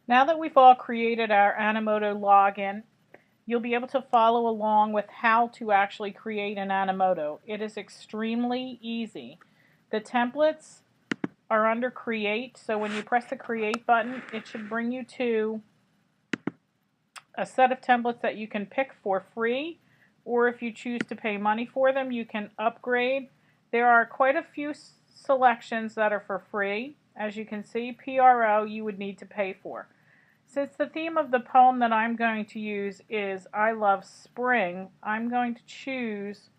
Now that we've all created our Animoto login, you'll be able to follow along with how to actually create an Animoto. It is extremely easy. The templates are under Create, so when you press the Create button, it should bring you to a set of templates that you can pick for free, or if you choose to pay money for them, you can upgrade. There are quite a few selections that are for free. As you can see, PRO you would need to pay for. Since the theme of the poem that I'm going to use is I Love Spring, I'm going to choose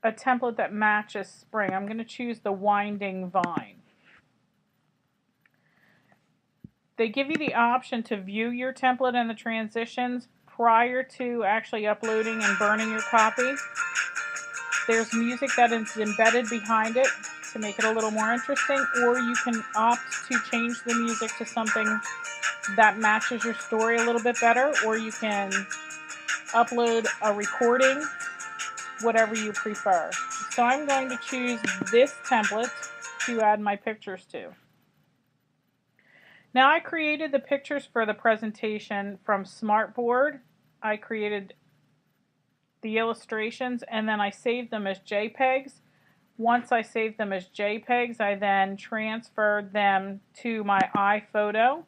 a template that matches spring. I'm going to choose the Winding Vine. They give you the option to view your template and the transitions prior to actually uploading and burning your copy. There's music that is embedded behind it to make it a little more interesting, or you can opt to change the music to something that matches your story a little bit better, or you can upload a recording, whatever you prefer. So I'm going to choose this template to add my pictures to. Now I created the pictures for the presentation from Smartboard. I created the illustrations and then I saved them as JPEGs. Once I saved them as JPEGs, I then transferred them to my iPhoto.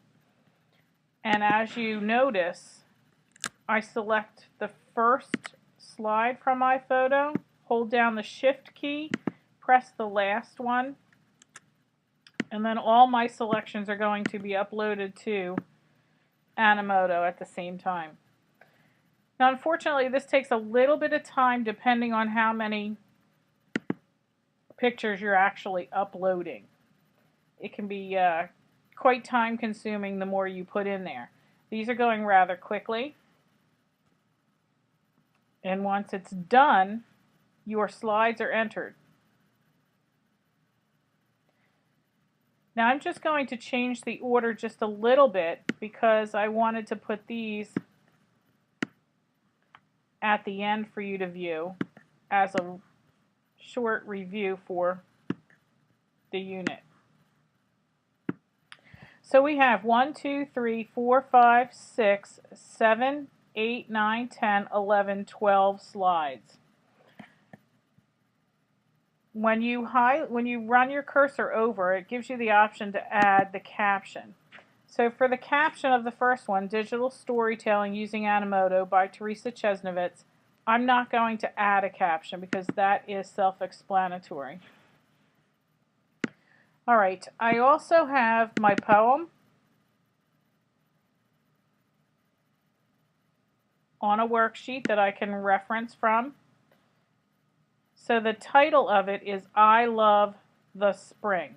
And as you notice, I select the first slide from iPhoto, hold down the Shift key, press the last one, and then all my selections are going to be uploaded to Animoto at the same time. Now unfortunately this takes a little bit of time depending on how many pictures you're actually uploading. It can be quite time consuming the more you put in there. These are going rather quickly. And once it's done, your slides are entered. Now I'm just going to change the order just a little bit because I wanted to put these at the end for you to view as a short review for the unit. So we have 1, 2, 3, 4, 5, 6, 7, 8, 9, 10, 11, 12 slides. When you run your cursor over, it gives you the option to add the caption. So for the caption of the first one, Digital Storytelling Using Animoto by Teresa Chesnovitz, I'm not going to add a caption because that is self-explanatory. Alright, I also have my poem on a worksheet that I can reference from. So the title of it is I Love the Spring.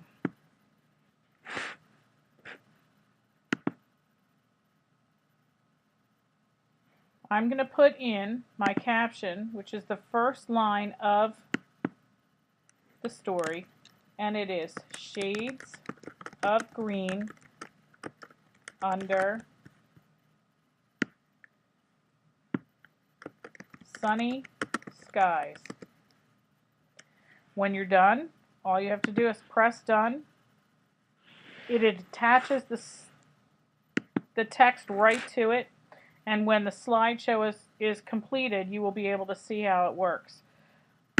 I'm going to put in my caption, which is the first line of the story, and it is shades of green under sunny skies. When you're done, all you have to do is press done. It attaches the text right to it, and when the slideshow is completed, you will be able to see how it works.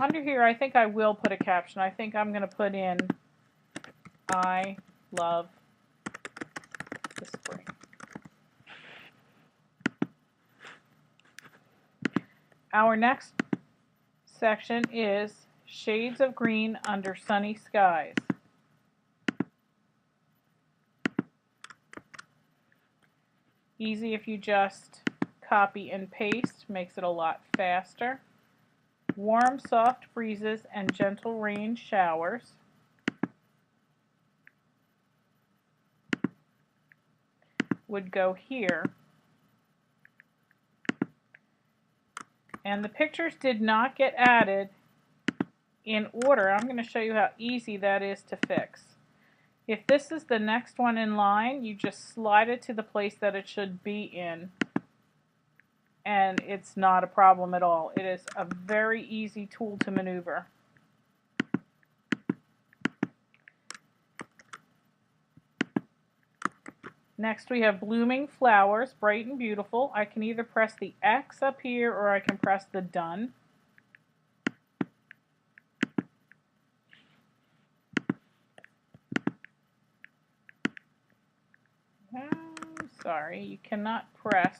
Under here, I think I will put a caption. I think I'm going to put in, I love the spring. Our next section is shades of green under sunny skies. Easy if you just copy and paste, makes it a lot faster. Warm, soft breezes and gentle rain showers. Would go here. And the pictures did not get added in order. I'm going to show you how easy that is to fix. If this is the next one in line, you just slide it to the place that it should be in, and it's not a problem at all. It is a very easy tool to maneuver. Next we have blooming flowers, bright and beautiful. I can either press the X up here or I can press the done. Sorry, you cannot press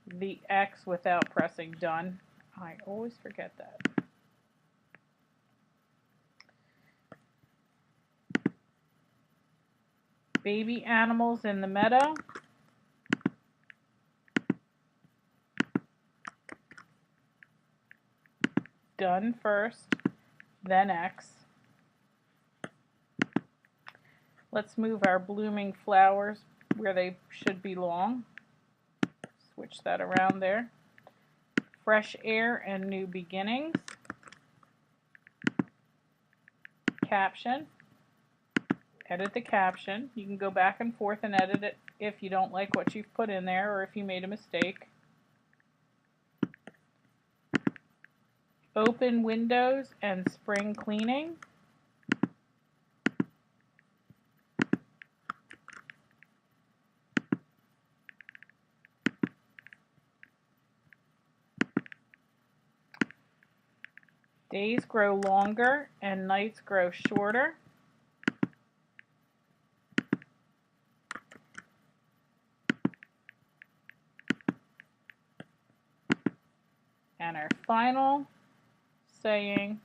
the X without pressing done. I always forget that. Baby animals in the meadow. Done first, then X. Let's move our blooming flowers where they should belong. Switch that around there. Fresh air and new beginnings. Caption. Edit the caption. You can go back and forth and edit it if you don't like what you've put in there or if you made a mistake. Open windows and spring cleaning. Days grow longer and nights grow shorter. And our final saying,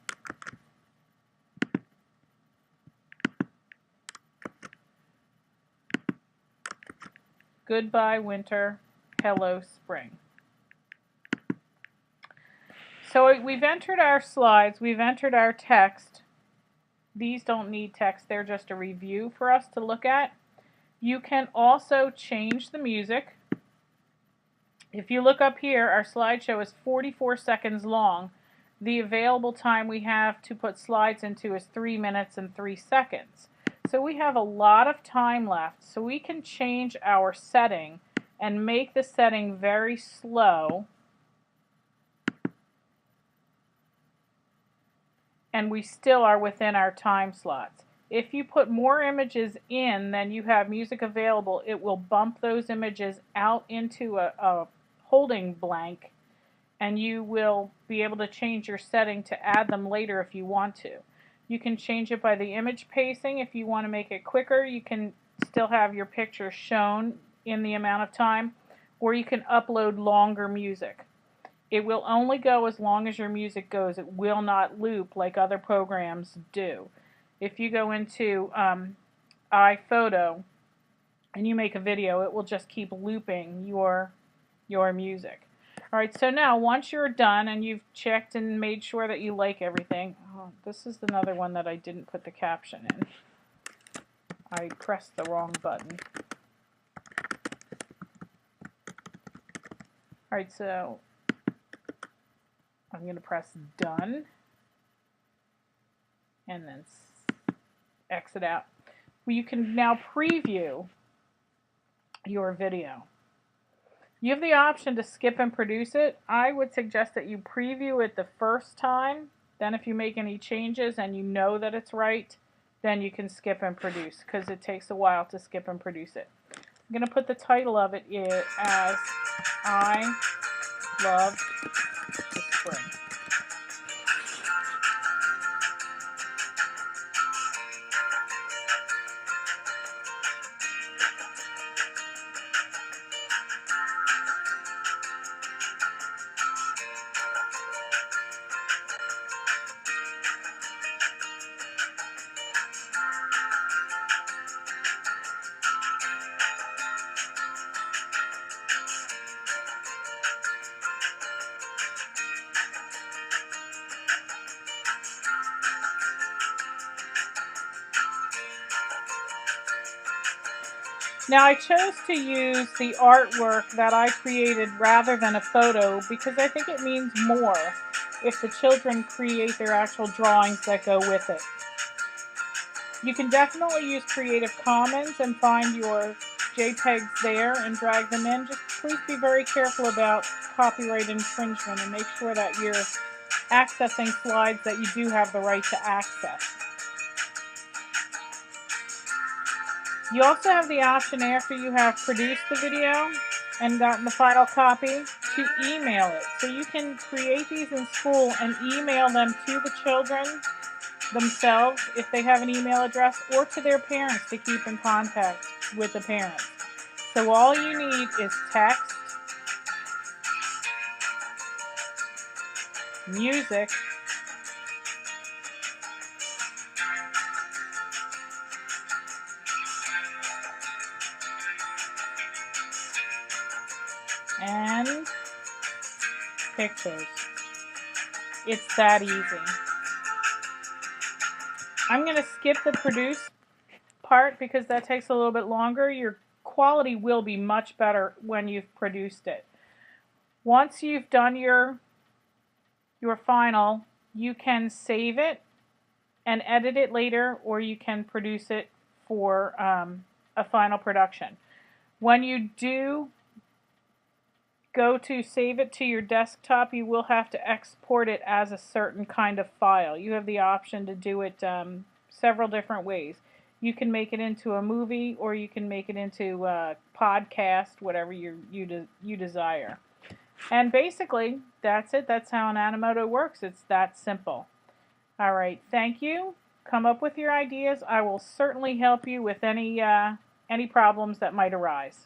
goodbye winter, hello spring. So we've entered our slides, we've entered our text. These don't need text, they're just a review for us to look at. You can also change the music. If you look up here, our slideshow is 44 seconds long. The available time we have to put slides into is 3 minutes and 3 seconds. So we have a lot of time left. So we can change our setting and make the setting very slow. And we still are within our time slots. If you put more images in than you have music available, it will bump those images out into a holding blank, and you will be able to change your setting to add them later if you want to. You can change it by the image pacing. If you want to make it quicker, you can still have your picture shown in the amount of time, or you can upload longer music. It will only go as long as your music goes. It will not loop like other programs do. If you go into iPhoto and you make a video, it will just keep looping your music. Alright, so now once you're done and you've checked and made sure that you like everything, this is another one that I didn't put the caption in. I pressed the wrong button. Alright, so I'm going to press done and then exit out. Well, you can now preview your video. You have the option to skip and produce it. I would suggest that you preview it the first time. Then if you make any changes and you know that it's right, then you can skip and produce, because it takes a while to skip and produce it. I'm going to put the title of it as I Love the Spring. Now I chose to use the artwork that I created rather than a photo because I think it means more if the children create their actual drawings that go with it. You can definitely use Creative Commons and find your JPEGs there and drag them in. Just please be very careful about copyright infringement and make sure that you're accessing slides that you do have the right to access. You also have the option after you have produced the video and gotten the final copy to email it. So you can create these in school and email them to the children themselves if they have an email address, or to their parents to keep in contact with the parents. So all you need is text, music, and pictures. It's that easy. I'm going to skip the produce part because that takes a little bit longer. Your quality will be much better when you've produced it. Once you've done your final, you can save it and edit it later, or you can produce it for a final production. When you do go to save it to your desktop, you will have to export it as a certain kind of file. You have the option to do it several different ways. You can make it into a movie, or you can make it into a podcast, whatever you desire. And basically, that's it. That's how an Animoto works. It's that simple. All right, thank you. Come up with your ideas. I will certainly help you with any problems that might arise.